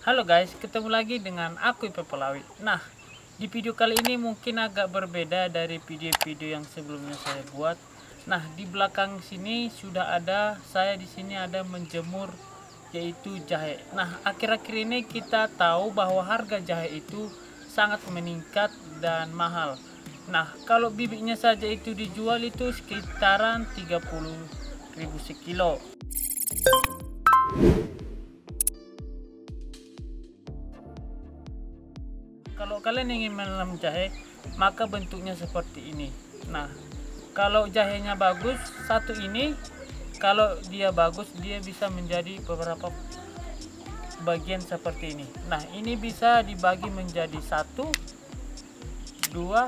Halo guys, ketemu lagi dengan aku Ipe Pelawi. Nah, di video kali ini mungkin agak berbeda dari video-video yang sebelumnya saya buat. Nah, di belakang sini sudah ada, saya di sini ada menjemur yaitu jahe. Nah, akhir-akhir ini kita tahu bahwa harga jahe itu sangat meningkat dan mahal. Nah, kalau bibitnya saja itu dijual itu sekitaran 30.000 sekilo. Kalau kalian ingin menanam jahe, maka bentuknya seperti ini. Nah, kalau jahenya bagus, satu ini, kalau dia bagus, dia bisa menjadi beberapa bagian seperti ini. Nah, ini bisa dibagi menjadi 1, 2,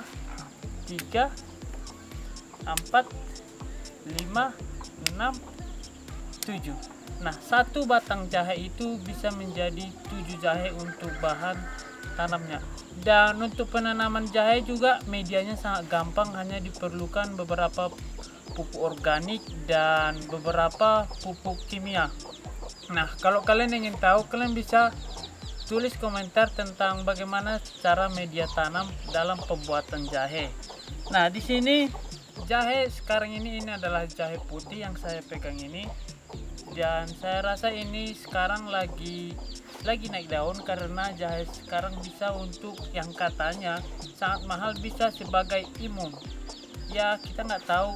3, 4, 5, 6, 7. Nah, satu batang jahe itu bisa menjadi 7 jahe untuk bahan tanamnya. Dan untuk penanaman jahe juga medianya sangat gampang, hanya diperlukan beberapa pupuk organik dan beberapa pupuk kimia. Nah, kalau kalian ingin tahu, kalian bisa tulis komentar tentang bagaimana cara media tanam dalam pembuatan jahe. Nah, di sini jahe sekarang ini adalah jahe putih yang saya pegang ini, dan saya rasa ini sekarang lagi naik daun karena jahe sekarang bisa untuk yang katanya sangat mahal, bisa sebagai imun. Ya, kita nggak tahu,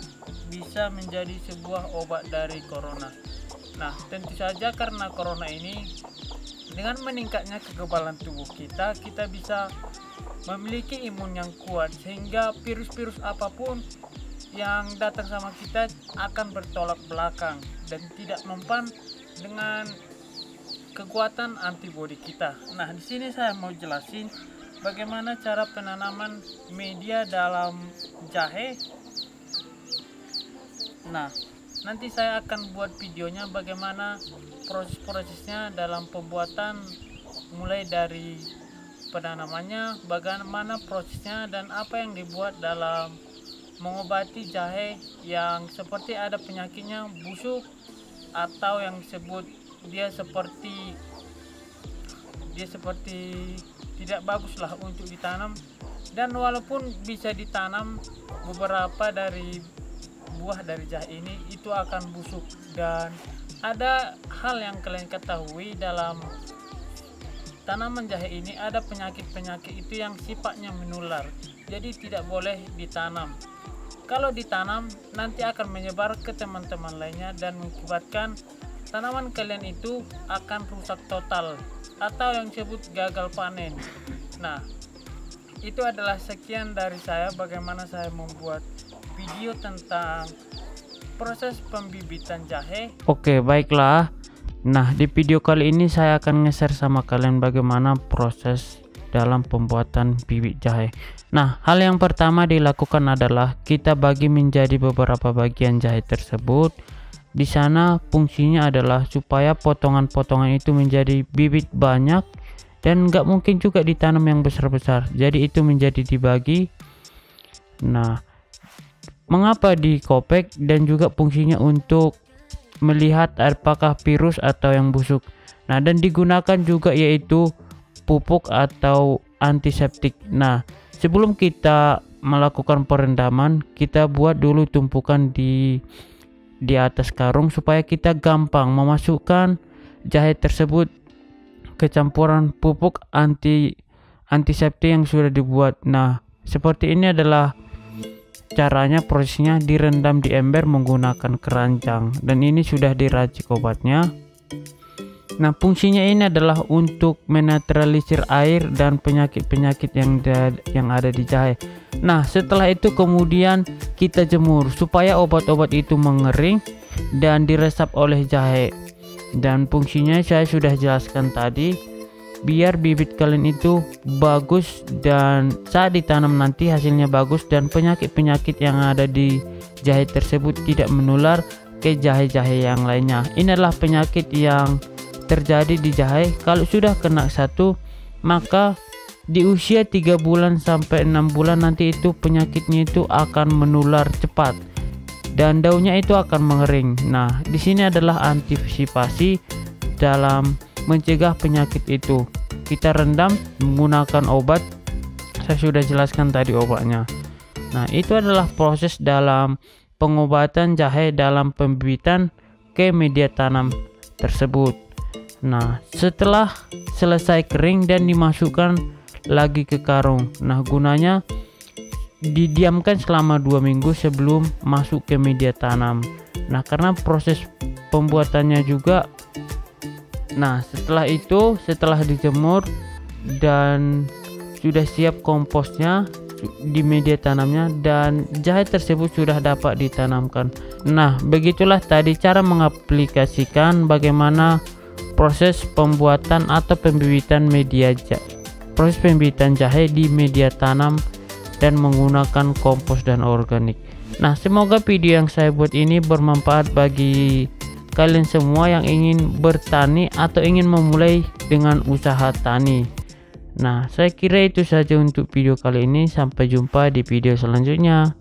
bisa menjadi sebuah obat dari corona. Nah, tentu saja karena corona ini, dengan meningkatnya kekebalan tubuh kita bisa memiliki imun yang kuat, sehingga virus-virus apapun yang datang sama kita akan bertolak belakang dan tidak mempan dengan kekuatan antibodi kita. Nah, di sini saya mau jelasin bagaimana cara penanaman media dalam jahe. Nah, nanti saya akan buat videonya bagaimana proses-prosesnya dalam pembuatan, mulai dari penanamannya, bagaimana prosesnya, dan apa yang dibuat dalam mengobati jahe yang seperti ada penyakitnya busuk, atau yang disebut dia seperti tidak bagus lah untuk ditanam. Dan walaupun bisa ditanam, beberapa dari buah dari jahe ini itu akan busuk. Dan ada hal yang kalian ketahui, dalam tanaman jahe ini ada penyakit-penyakit itu yang sifatnya menular, jadi tidak boleh ditanam. Kalau ditanam nanti akan menyebar ke teman-teman lainnya dan mengakibatkan tanaman kalian itu akan rusak total atau yang disebut gagal panen. Nah, itu adalah sekian dari saya, bagaimana saya membuat video tentang proses pembibitan jahe. Oke, baiklah. Nah, di video kali ini saya akan nge-share sama kalian bagaimana proses dalam pembuatan bibit jahe. Nah, hal yang pertama dilakukan adalah kita bagi menjadi beberapa bagian jahe tersebut. Di sana fungsinya adalah supaya potongan-potongan itu menjadi bibit banyak, dan nggak mungkin juga ditanam yang besar-besar, jadi itu menjadi dibagi. Nah, mengapa dikopek, dan juga fungsinya untuk melihat apakah virus atau yang busuk. Nah, dan digunakan juga yaitu pupuk atau antiseptik. Nah, sebelum kita melakukan perendaman, kita buat dulu tumpukan di atas karung supaya kita gampang memasukkan jahe tersebut ke campuran pupuk antiseptik yang sudah dibuat. Nah, seperti ini adalah caranya, prosesnya direndam di ember menggunakan keranjang, dan ini sudah diracik obatnya. Nah, fungsinya ini adalah untuk menetralisir air dan penyakit-penyakit yang ada di jahe. Nah, setelah itu kemudian kita jemur supaya obat-obat itu mengering dan diresap oleh jahe. Dan fungsinya saya sudah jelaskan tadi, biar bibit kalian itu bagus dan saat ditanam nanti hasilnya bagus, dan penyakit-penyakit yang ada di jahe tersebut tidak menular ke jahe-jahe yang lainnya. Ini adalah penyakit yang terjadi di jahe. Kalau sudah kena satu, maka di usia 3 bulan sampai 6 bulan nanti itu penyakitnya itu akan menular cepat dan daunnya itu akan mengering. Nah, di sini adalah antisipasi dalam mencegah penyakit itu. Kita rendam menggunakan obat, saya sudah jelaskan tadi obatnya. Nah, itu adalah proses dalam pengobatan jahe dalam pembibitan ke media tanam tersebut. Nah, setelah selesai kering dan dimasukkan lagi ke karung. Nah, gunanya didiamkan selama 2 minggu sebelum masuk ke media tanam. Nah, karena proses pembuatannya juga, nah setelah itu, setelah dijemur dan sudah siap komposnya di media tanamnya, dan jahe tersebut sudah dapat ditanamkan. Nah, begitulah tadi cara mengaplikasikan bagaimana proses pembuatan atau pembibitan proses pembibitan jahe di media tanam dan menggunakan kompos dan organik. Nah, semoga video yang saya buat ini bermanfaat bagi kalian semua yang ingin bertani atau ingin memulai dengan usaha tani. Nah, saya kira itu saja untuk video kali ini. Sampai jumpa di video selanjutnya.